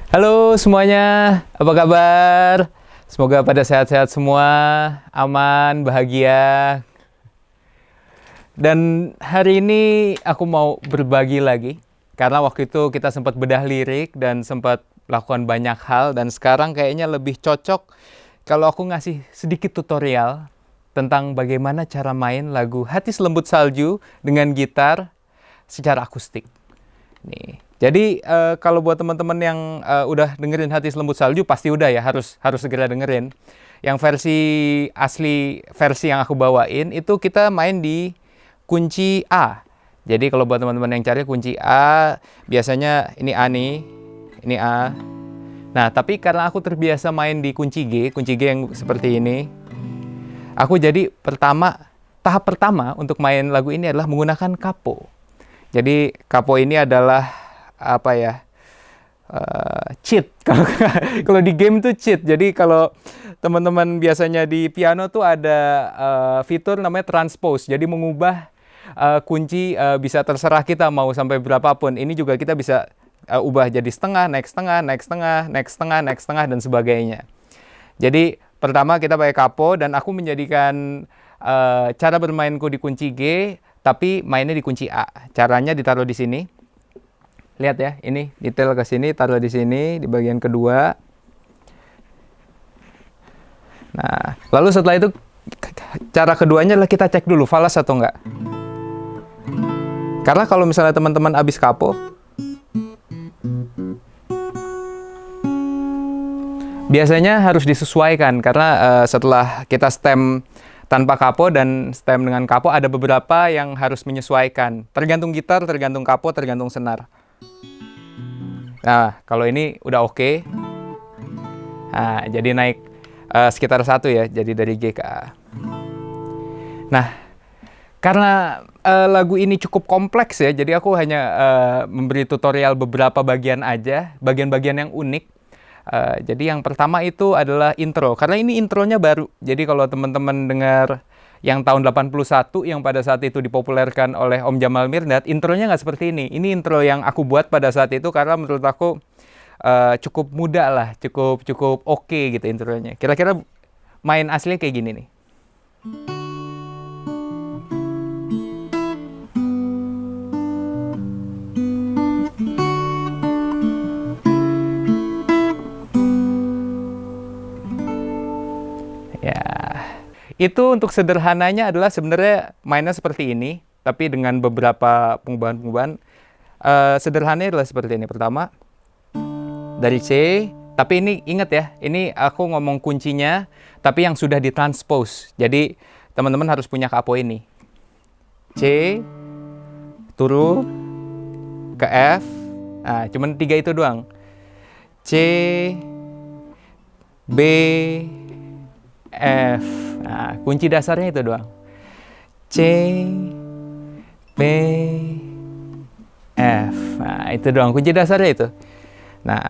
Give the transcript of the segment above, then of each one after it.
Halo semuanya, apa kabar? Semoga pada sehat-sehat semua, aman, bahagia. Dan hari ini aku mau berbagi lagi, karena waktu itu kita sempat bedah lirik dan sempat lakukan banyak hal, dan sekarang kayaknya lebih cocok kalau aku ngasih sedikit tutorial tentang bagaimana cara main lagu Hati Selembut Salju dengan gitar secara akustik. Nih. Jadi kalau buat teman-teman yang udah dengerin Hati Selembut Salju pasti udah ya, harus segera dengerin. Yang versi yang aku bawain itu kita main di kunci A. Jadi kalau buat teman-teman yang cari kunci A, biasanya ini A nih, ini A. Nah, tapi karena aku terbiasa main di kunci G yang seperti ini, aku jadi tahap pertama untuk main lagu ini adalah menggunakan capo. Jadi capo ini adalah apa ya, cheat. Kalau di game tuh cheat. Jadi kalau teman-teman biasanya di piano tuh ada fitur namanya transpose. Jadi mengubah kunci bisa terserah kita mau sampai berapapun. Ini juga kita bisa ubah jadi setengah, naik setengah, naik setengah, naik setengah, naik setengah, dan sebagainya. Jadi pertama kita pakai capo, dan aku menjadikan cara bermainku di kunci G, tapi mainnya di kunci A. Caranya ditaruh di sini. Lihat ya, ini detail ke sini, taruh di sini di bagian kedua. Nah, lalu setelah itu cara keduanya adalah kita cek dulu falas atau enggak. Karena kalau misalnya teman-teman habis capo, biasanya harus disesuaikan karena setelah kita stem tanpa capo dan stem dengan capo ada beberapa yang harus menyesuaikan. Tergantung gitar, tergantung capo, tergantung senar. Nah, kalau ini udah oke. Nah, jadi naik sekitar 1 ya, jadi dari G ke A. Nah, karena lagu ini cukup kompleks ya, jadi aku hanya memberi tutorial beberapa bagian aja, bagian-bagian yang unik. Jadi yang pertama itu adalah intro, karena ini intronya baru. Jadi kalau teman-teman dengar yang tahun 81 yang pada saat itu dipopulerkan oleh Om Jamal Mirdad, intronya nggak seperti ini. Ini intro yang aku buat pada saat itu karena menurut aku cukup muda lah, cukup oke gitu intronya. Kira-kira main aslinya kayak gini nih. Ya. Itu untuk sederhananya adalah sebenarnya mainnya seperti ini, tapi dengan beberapa pengubahan-pengubahan. Sederhananya adalah seperti ini. Pertama, dari C, tapi ini ingat ya, ini aku ngomong kuncinya, tapi yang sudah ditranspose. Jadi, teman-teman harus punya capo ini. C, turun, ke F, nah, cuman 3 itu doang. C, B, F. Nah, kunci dasarnya itu doang. C, B, F. Nah, itu doang kunci dasarnya itu. Nah,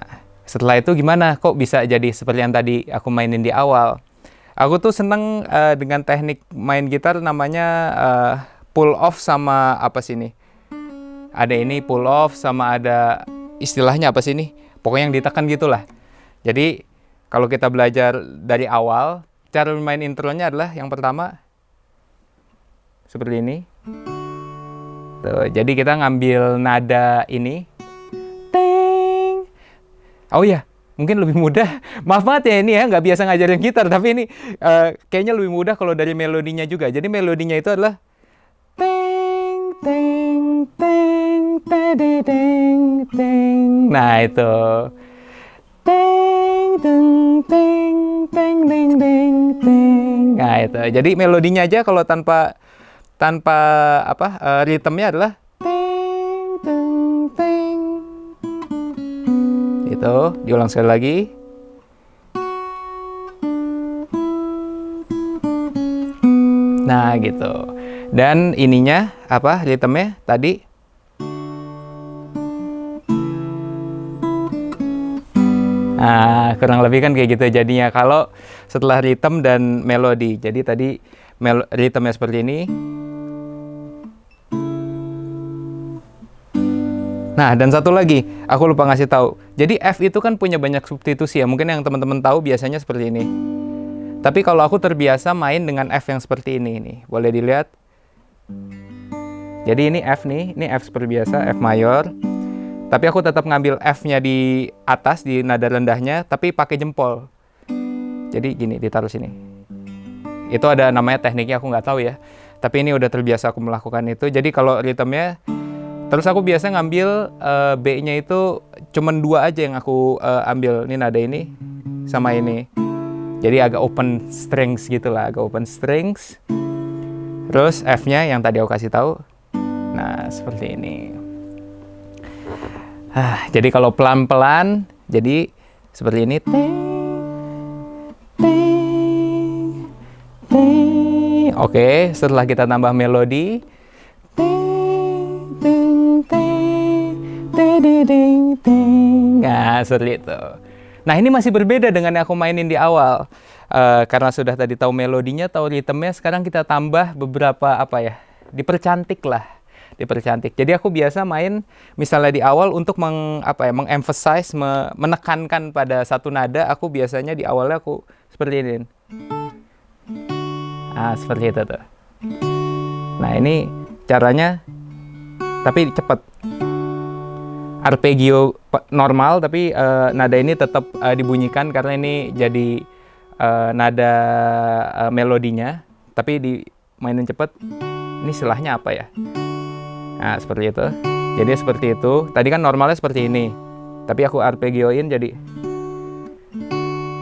setelah itu gimana? Kok bisa jadi seperti yang tadi aku mainin di awal? Aku tuh seneng dengan teknik main gitar namanya pull off sama apa sih ini? Ada ini pull off sama ada istilahnya apa sih ini? Pokoknya yang ditekan gitulah. Jadi, kalau kita belajar dari awal, cara bermain intronya adalah yang pertama seperti ini. Tuh, jadi kita ngambil nada ini. Teng. Oh iya, mungkin lebih mudah. Maaf banget ya ini ya, nggak biasa ngajarin gitar, tapi ini kayaknya lebih mudah kalau dari melodinya juga. Jadi melodinya itu adalah teng teng teng teng teng teng. Nah itu. Teng teng teng teng teng teng teng. Nah itu. Jadi melodinya aja kalau tanpa ritmenya adalah teng teng teng. Itu diulang sekali lagi. Nah gitu. Dan ininya ritmenya tadi. Nah, kurang lebih kan kayak gitu jadinya kalau setelah ritme dan melodi. Jadi tadi ritmenya seperti ini. Nah, dan satu lagi, aku lupa ngasih tahu. Jadi F itu kan punya banyak substitusi ya. Mungkin yang teman-teman tahu biasanya seperti ini. Tapi kalau aku terbiasa main dengan F yang seperti ini nih. Boleh dilihat. Jadi ini F nih, ini F seperti biasa, F mayor. Tapi aku tetap ngambil F-nya di atas, di nada rendahnya, tapi pakai jempol. Jadi gini, ditaruh sini. Itu ada namanya tekniknya, aku nggak tahu ya. Tapi ini udah terbiasa aku melakukan itu. Jadi kalau ritmenya, terus aku biasa ngambil B-nya itu cuman 2 aja yang aku ambil. Ini nada ini sama ini. Jadi agak open strings gitu lah, agak open strings. Terus F-nya yang tadi aku kasih tahu. Nah, seperti ini. Jadi kalau pelan-pelan, jadi seperti ini. Oke, setelah kita tambah melodi. Nah, seperti itu. Nah, ini masih berbeda dengan yang aku mainin di awal. Karena sudah tadi tahu melodinya, tahu ritmenya, sekarang kita tambah beberapa dipercantik lah. Dipercantik. Jadi aku biasa main misalnya di awal untuk mengemphasize, menekankan pada satu nada, aku biasanya di awalnya aku seperti ini. Seperti itu tuh. Nah, ini caranya tapi cepat. Arpeggio normal tapi nada ini tetap dibunyikan karena ini jadi nada melodinya, tapi dimainin cepat. Ini istilahnya apa ya? Nah, seperti itu. Jadi seperti itu. Tadi kan normalnya seperti ini, tapi aku arpeggioin jadi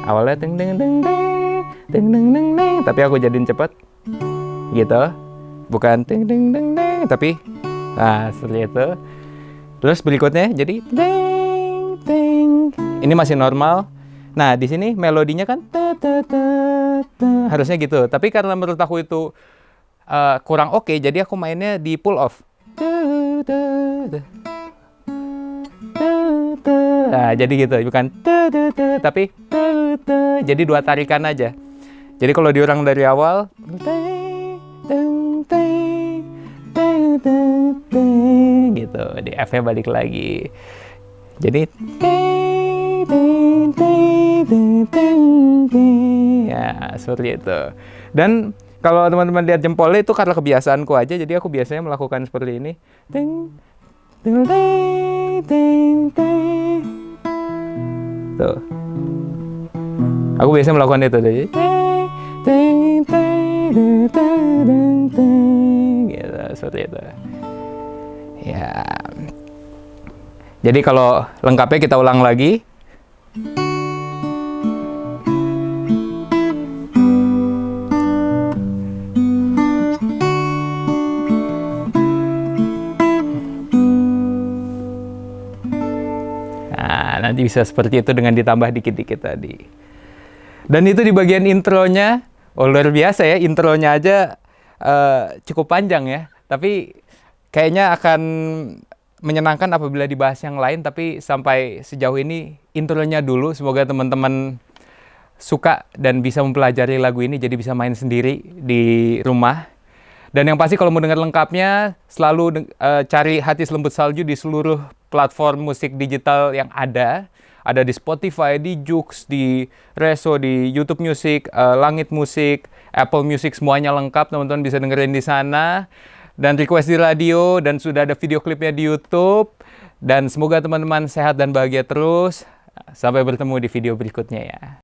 awalnya deng deng deng deng deng deng deng deng, tapi aku jadiin cepat gitu. Bukan deng deng deng deng, tapi seperti itu. Terus berikutnya jadi deng deng. Ini masih normal. Nah, di sini melodinya kan harusnya gitu. Tapi karena menurut aku itu kurang oke, jadi aku mainnya di pull off. Nah, jadi gitu, bukan tapi jadi 2 tarikan aja. Jadi kalau diulang dari awal, gitu, di F-nya balik lagi. Jadi ya, seperti itu. Dan kalau teman-teman lihat jempolnya itu karena kebiasaanku aja, jadi aku biasanya melakukan seperti ini. Tuh. Aku biasanya melakukan itu. Gitu, seperti itu. Ya. Jadi kalau lengkapnya kita ulang lagi. Nanti bisa seperti itu dengan ditambah dikit-dikit tadi. Dan itu di bagian intronya, luar biasa ya, intronya aja cukup panjang ya. Tapi kayaknya akan menyenangkan apabila dibahas yang lain, tapi sampai sejauh ini intronya dulu. Semoga teman-teman suka dan bisa mempelajari lagu ini, jadi bisa main sendiri di rumah. Dan yang pasti kalau mau dengar lengkapnya, selalu cari Hati Selembut Salju di seluruh platform musik digital yang ada. Ada di Spotify, di Joox, di Reso, di YouTube Music, Langit Musik, Apple Music, semuanya lengkap. Teman-teman bisa dengerin di sana. Dan request di radio, dan sudah ada video klipnya di YouTube. Dan semoga teman-teman sehat dan bahagia terus. Sampai bertemu di video berikutnya ya.